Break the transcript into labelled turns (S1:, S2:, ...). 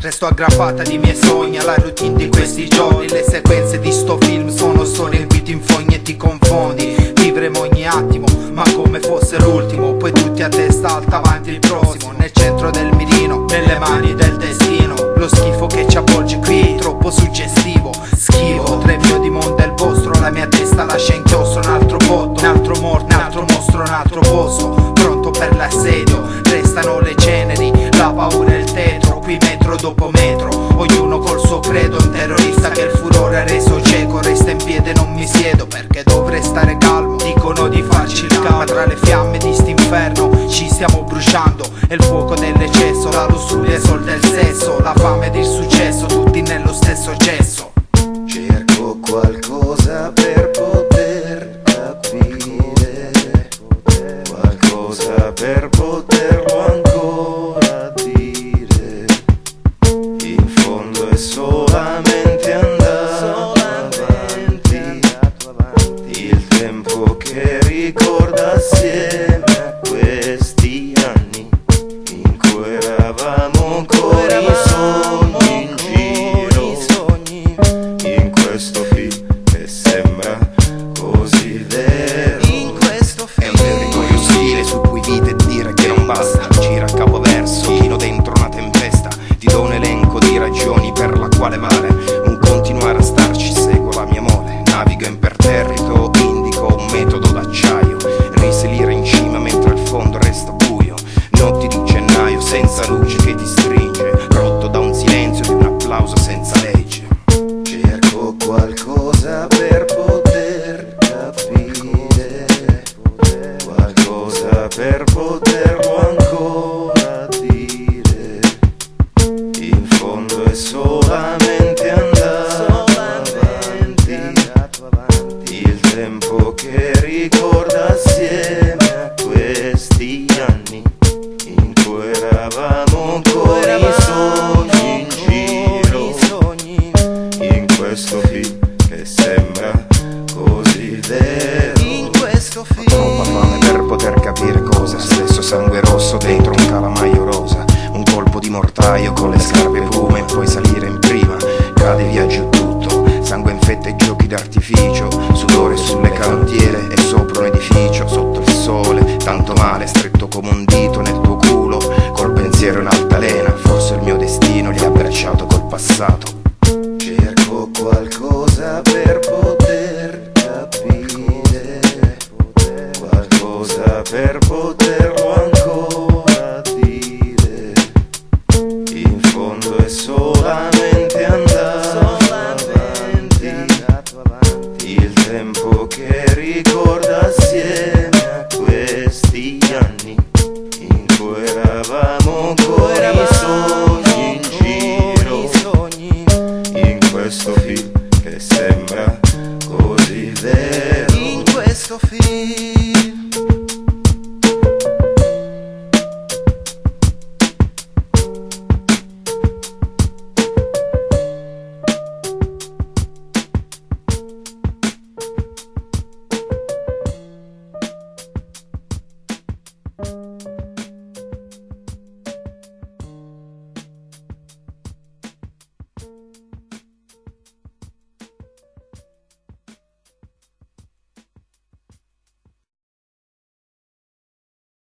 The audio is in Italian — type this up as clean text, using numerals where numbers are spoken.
S1: Resto aggrappata di miei sogni alla routine di questi giorni. Le sequenze di sto film sono storie in cui ti infogni e ti confondi. Vivremo ogni attimo, ma come fosse l'ultimo. Poi tutti a testa alta avanti il prossimo, nel centro del mirino, nelle mani del destino. Lo schifo che ci avvolge qui, troppo suggestivo. Schivo, tra il mio mondo e il vostro. La mia testa lascia inchiostro un altro botto, un altro morto, un altro mostro, un altro posto. Pronto per l'assedio, restano le ceneri, la paura e il tetro. Qui metro dopo metro, ognuno col suo credo. Un terrorista che il furore ha reso cieco. Resta in piedi, non mi siedo perché dovrei stare calmo. Dicono di farci il calma tra le fiamme di st'inferno. Ci stiamo bruciando, è il fuoco dell'eccesso, la lussuria sol del sesso, la fame ed il successo, tutti nello stesso gesso.
S2: Cerco qualcosa per poter capire, qualcosa per poterlo ancora dire. In fondo è solamente andato avanti, il tempo che ricorda assieme a questi anni in cui eravamo con i sogni in giro. In questo film che sembra così vero,
S3: in questo film
S4: è un territorio ostile su cui vite e dire che non basta. Gira a capoverso, chino dentro una tempesta. Ti do un elenco di ragioni per la quale vale un continuare a starci. Seguo la mia mole, navigo imperterrito, indico un metodo d'acciaio. Risalire in cima mentre il fondo resta buio. Notti di gennaio senza luce che ti stringe, rotto da un silenzio di un applauso senza legge.
S2: cerco qualcosa per poter capire, qualcosa per poterlo ancora dire. In fondo è solamente andato avanti, il tempo che ricorda assieme a questi anni in cui eravamo con i sogni in giro. In questo film che sembra così vero,
S3: in questo film
S4: Troppa fame per poter capire cosa. Stesso sangue rosso dentro un calamaio rosa. Un colpo di mortaio con le scarpe pume e poi salire in prima. Cade via giù tutto, sangue infetta i giochi d'artificio. Sudore sulle cantiere e sopra un edificio. Sotto il sole, tanto male, stretto come un dito nel tuo culo. Col pensiero in altalena, forse il mio destino li ha abbracciato col passato.
S2: cerco qualcosa per poter capire, qualcosa per poterlo ancora dire. In fondo è solamente andato avanti, il tempo che ricorda assieme a questi anni in cui eravamo con